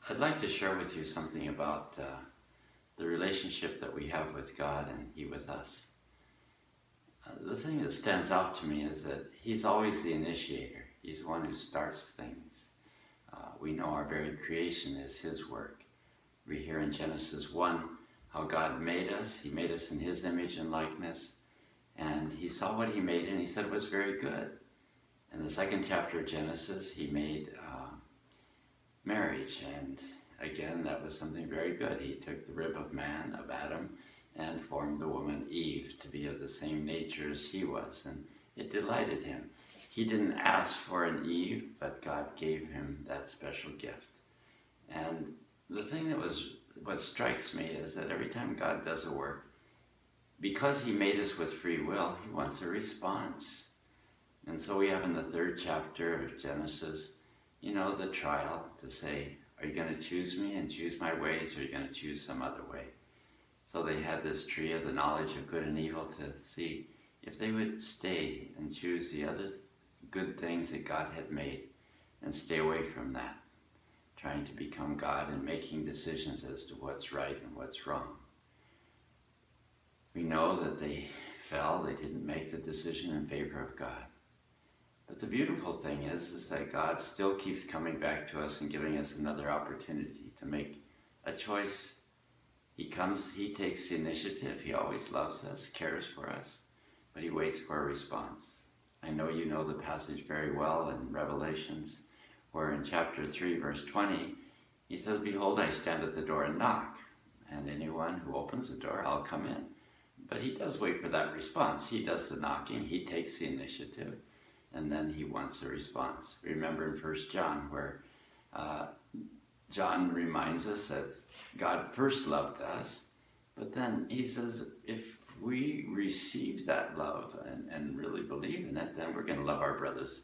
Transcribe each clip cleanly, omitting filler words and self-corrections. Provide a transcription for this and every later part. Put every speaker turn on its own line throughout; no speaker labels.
I'd like to share with you something about the relationship that we have with God and He with us. The thing that stands out to me is that He's always the initiator. He's the one who starts things. We know our very creation is His work. We hear in Genesis 1 how God made us. He made us in His image and likeness. And He saw what He made and He said it was very good. In the second chapter of Genesis, He made marriage, and again, that was something very good. He took the rib of man, of Adam, and formed the woman Eve to be of the same nature as he was, and it delighted Him. He didn't ask for an Eve, but God gave him that special gift. And the thing what strikes me is that every time God does a work, because He made us with free will, He wants a response. And so we have in the third chapter of Genesis, the trial to say, are you going to choose me and choose my ways, or are you going to choose some other way? So they had this tree of the knowledge of good and evil to see if they would stay and choose the other good things that God had made and stay away from that, trying to become God and making decisions as to what's right and what's wrong. We know that they fell, they didn't make the decision in favor of God. But the beautiful thing is that God still keeps coming back to us and giving us another opportunity to make a choice. He comes, He takes the initiative. He always loves us, cares for us, but He waits for a response. I know you know the passage very well in Revelations, where in chapter 3, verse 20, He says, behold, I stand at the door and knock, and anyone who opens the door, I'll come in. But He does wait for that response. He does the knocking, He takes the initiative, and then He wants a response. Remember in 1 John where John reminds us that God first loved us, but then he says if we receive that love and really believe in it, then we're going to love our brothers.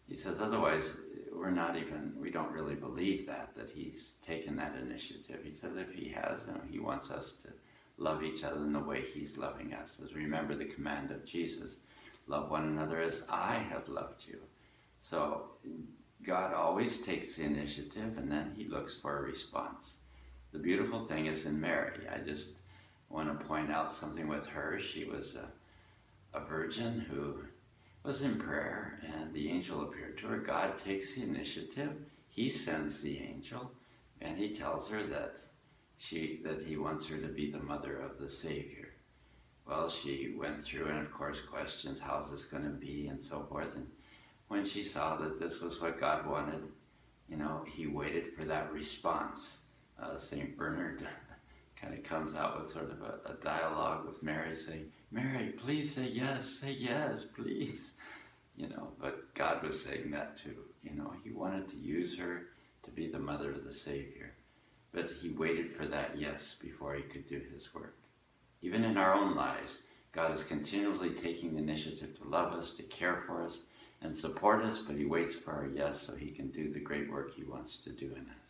He says otherwise we don't really believe that He's taken that initiative. He says if He has, then He wants us to love each other in the way He's loving us. As remember the command of Jesus, love one another as I have loved you. So God always takes the initiative, and then He looks for a response. The beautiful thing is in Mary. I just want to point out something with her. She was a virgin who was in prayer, and the angel appeared to her. God takes the initiative. He sends the angel, and He tells her that He wants her to be the mother of the Savior. Well, she went through and of course questions, how's this going to be, and so forth. And when she saw that this was what God wanted, He waited for that response. St. Bernard kind of comes out with sort of a dialogue with Mary saying, Mary, please say yes, please. But God was saying that too. He wanted to use her to be the mother of the Savior. But He waited for that yes before He could do His work. Even in our own lives, God is continually taking the initiative to love us, to care for us, and support us, but He waits for our yes so He can do the great work He wants to do in us.